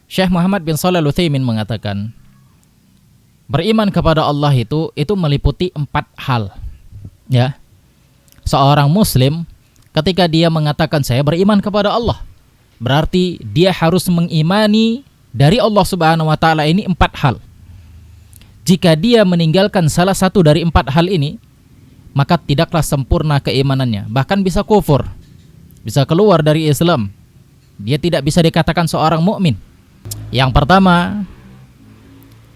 Syekh Muhammad bin Shalih Al-Utsaimin mengatakan, beriman kepada Allah itu meliputi 4 hal. Ya. Seorang muslim ketika dia mengatakan saya beriman kepada Allah, berarti dia harus mengimani dari Allah Subhanahu wa taala ini 4 hal. Jika dia meninggalkan salah satu dari 4 hal ini, maka tidaklah sempurna keimanannya, bahkan bisa kufur, bisa keluar dari Islam. Dia tidak bisa dikatakan seorang mukmin. Yang pertama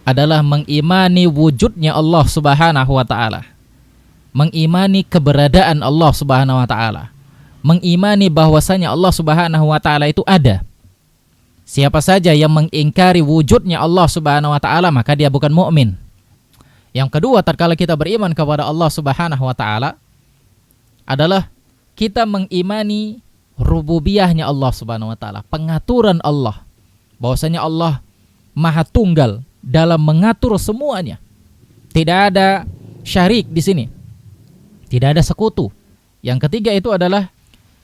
adalah mengimani wujudnya Allah Subhanahu wa taala. Mengimani keberadaan Allah Subhanahu wa taala. Mengimani bahwasanya Allah Subhanahu wa taala itu ada. Siapa saja yang mengingkari wujudnya Allah Subhanahu wa taala, maka dia bukan mukmin. Yang kedua, tatkala kita beriman kepada Allah Subhanahu wa taala adalah kita mengimani rububiyahnya Allah Subhanahu wa taala, pengaturan Allah. Bahwasanya Allah Maha Tunggal dalam mengatur semuanya. Tidak ada syarik di sini. Tidak ada sekutu. Yang ketiga itu adalah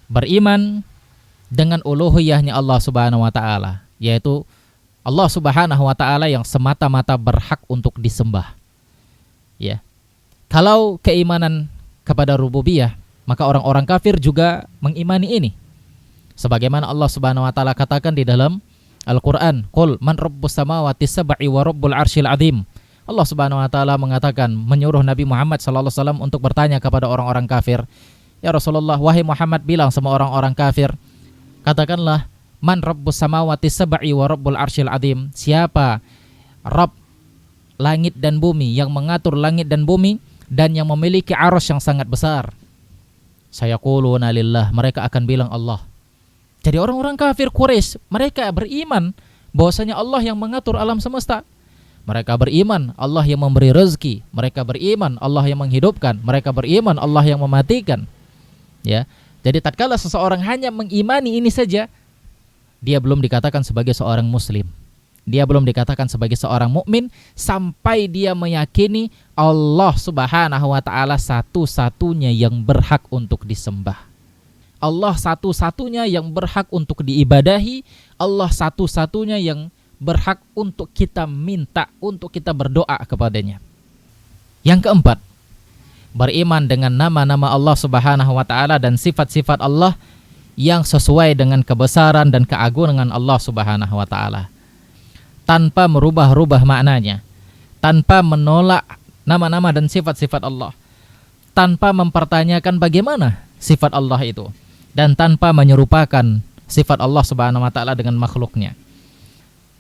beriman dengan uluhiyahnya Allah Subhanahu wa taala, yaitu Allah Subhanahu wa taala yang semata-mata berhak untuk disembah. Ya. Kalau keimanan kepada rububiyah, maka orang-orang kafir juga mengimani ini. Sebagaimana Allah Subhanahu wa taala katakan di dalam Al-Quran, Qul man rabbus samawati sab'i wa rabbul arsyil azim. Allah Subhanahu wa taala mengatakan, menyuruh Nabi Muhammad sallallahu alaihi wasallam untuk bertanya kepada orang-orang kafir. Ya Rasulullah, wahai Muhammad, bilang sama orang-orang kafir, katakanlah, man rabbus samawati sab'i wa rabbul arsyil azim. Siapa Rabb langit dan bumi, yang mengatur langit dan bumi dan yang memiliki arsy yang sangat besar? Sayaquluna lillah, mereka akan bilang Allah. Jadi orang-orang kafir Quraisy, mereka beriman bahwasanya Allah yang mengatur alam semesta. Mereka beriman Allah yang memberi rezeki. Mereka beriman Allah yang menghidupkan. Mereka beriman Allah yang mematikan. Ya. Jadi tatkala seseorang hanya mengimani ini saja, dia belum dikatakan sebagai seorang muslim. Dia belum dikatakan sebagai seorang mukmin sampai dia meyakini Allah Subhanahu wa taala satu-satunya yang berhak untuk disembah. Allah satu-satunya yang berhak untuk diibadahi. Allah satu-satunya yang berhak untuk kita minta, untuk kita berdoa kepadanya. Yang keempat, beriman dengan nama-nama Allah Subhanahu wa taala dan sifat-sifat Allah yang sesuai dengan kebesaran dan keagungan Allah Subhanahu wa taala, tanpa merubah-rubah maknanya, tanpa menolak nama-nama dan sifat-sifat Allah, tanpa mempertanyakan bagaimana sifat Allah itu, dan tanpa menyerupakan sifat Allah Subhanahu wa taala dengan makhluknya.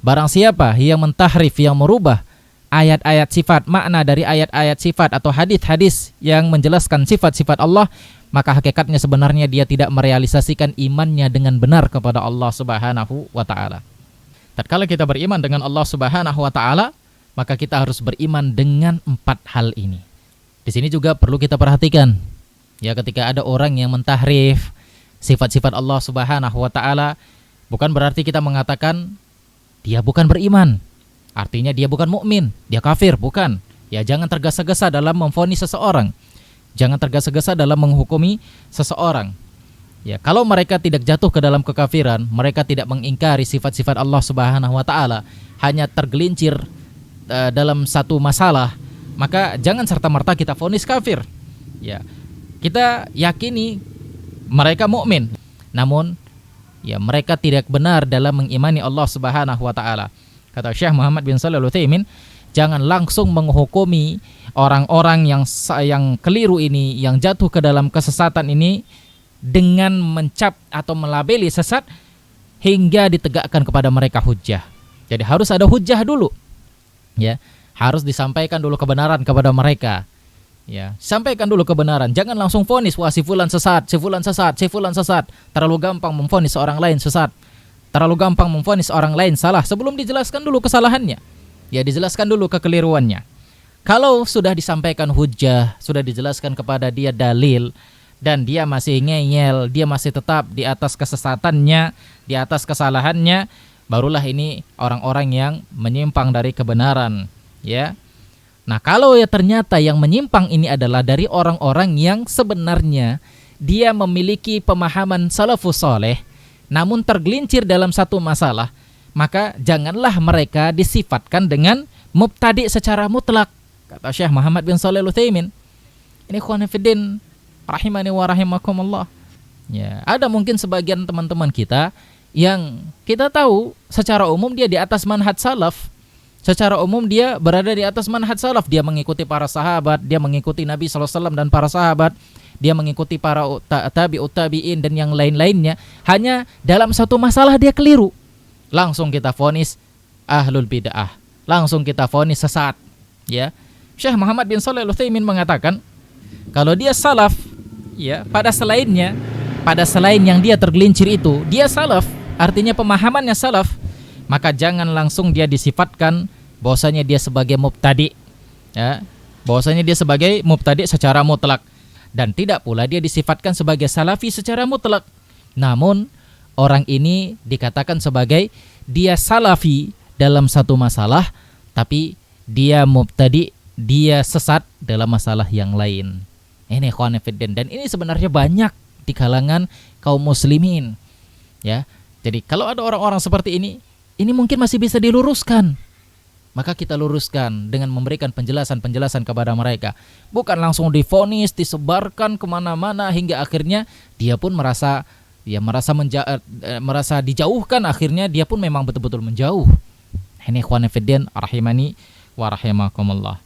Barang siapa yang mentahrif, yang merubah ayat-ayat sifat, makna dari ayat-ayat sifat atau hadis-hadis yang menjelaskan sifat-sifat Allah, maka hakikatnya sebenarnya dia tidak merealisasikan imannya dengan benar kepada Allah Subhanahu wa taala. Tatkala kita beriman dengan Allah Subhanahu wa taala, maka kita harus beriman dengan 4 hal ini. Di sini juga perlu kita perhatikan. Ya, ketika ada orang yang mentahrif sifat-sifat Allah Subhanahu wa taala, bukan berarti kita mengatakan dia bukan beriman. Artinya dia bukan mukmin, dia kafir, bukan. Ya, jangan tergesa-gesa dalam memvonis seseorang. Jangan tergesa-gesa dalam menghukumi seseorang. Ya, kalau mereka tidak jatuh ke dalam kekafiran, mereka tidak mengingkari sifat-sifat Allah Subhanahu wa taala, hanya tergelincir dalam satu masalah, maka jangan serta-merta kita vonis kafir. Ya. Kita yakini mereka mukmin, namun ya mereka tidak benar dalam mengimani Allah Subhanahu wa taala. Kata Syekh Muhammad bin Shalih Al-Utsaimin, jangan langsung menghukumi orang-orang yang keliru ini, yang jatuh ke dalam kesesatan ini dengan mencap atau melabeli sesat hingga ditegakkan kepada mereka hujjah. Jadi harus ada hujjah dulu. Ya, harus disampaikan dulu kebenaran kepada mereka. Ya, sampaikan dulu kebenaran. Jangan langsung vonis, wah si fulan sesat, si fulan sesat, si fulan sesat. Terlalu gampang memvonis orang lain sesat. Terlalu gampang memvonis orang lain salah sebelum dijelaskan dulu kesalahannya. Ya, dijelaskan dulu kekeliruannya. Kalau sudah disampaikan hujjah, sudah dijelaskan kepada dia dalil, dan dia masih ngeyel, dia masih tetap di atas kesesatannya, di atas kesalahannya, barulah ini orang-orang yang menyimpang dari kebenaran. Ya. Nah, kalau ya ternyata yang menyimpang ini adalah dari orang-orang yang sebenarnya dia memiliki pemahaman salafus saleh, namun tergelincir dalam satu masalah, maka janganlah mereka disifatkan dengan mubtadi secara mutlak, kata Syekh Muhammad bin Shalih Al-Utsaimin. Ini ikhwan fillah rahimani wa rahimakumullah. Ya, ada mungkin sebagian teman-teman kita yang kita tahu secara umum dia di atas manhaj salaf. Secara umum dia berada di atas manhaj salaf, dia mengikuti para sahabat, dia mengikuti Nabi SAW dan para sahabat, dia mengikuti para tabi'ut tabi'in dan yang lain-lainnya. Hanya dalam satu masalah dia keliru, langsung kita vonis ahlul bid'ah, langsung kita vonis sesat. Ya, Syekh Muhammad bin Shalih Al-Utsaimin mengatakan kalau dia salaf, ya, pada selain yang dia tergelincir itu, dia salaf, artinya pemahamannya salaf, maka jangan langsung dia disifatkan bahwasanya dia sebagai mubtadi, ya, bahwasanya dia sebagai mubtadi secara mutlak, dan tidak pula dia disifatkan sebagai salafi secara mutlak. Namun orang ini dikatakan sebagai dia salafi dalam satu masalah, tapi dia mubtadi, dia sesat dalam masalah yang lain. Ini ikhwan fillah, dan ini sebenarnya banyak di kalangan kaum muslimin, ya. Jadi kalau ada orang-orang seperti ini mungkin masih bisa diluruskan, maka kita luruskan dengan memberikan penjelasan-penjelasan kepada mereka, bukan langsung divonis, disebarkan kemana-mana hingga akhirnya dia pun merasa dijauhkan, akhirnya dia pun memang betul-betul menjauh. Ini ikhwan fillah rahimani wa rahimakumullah.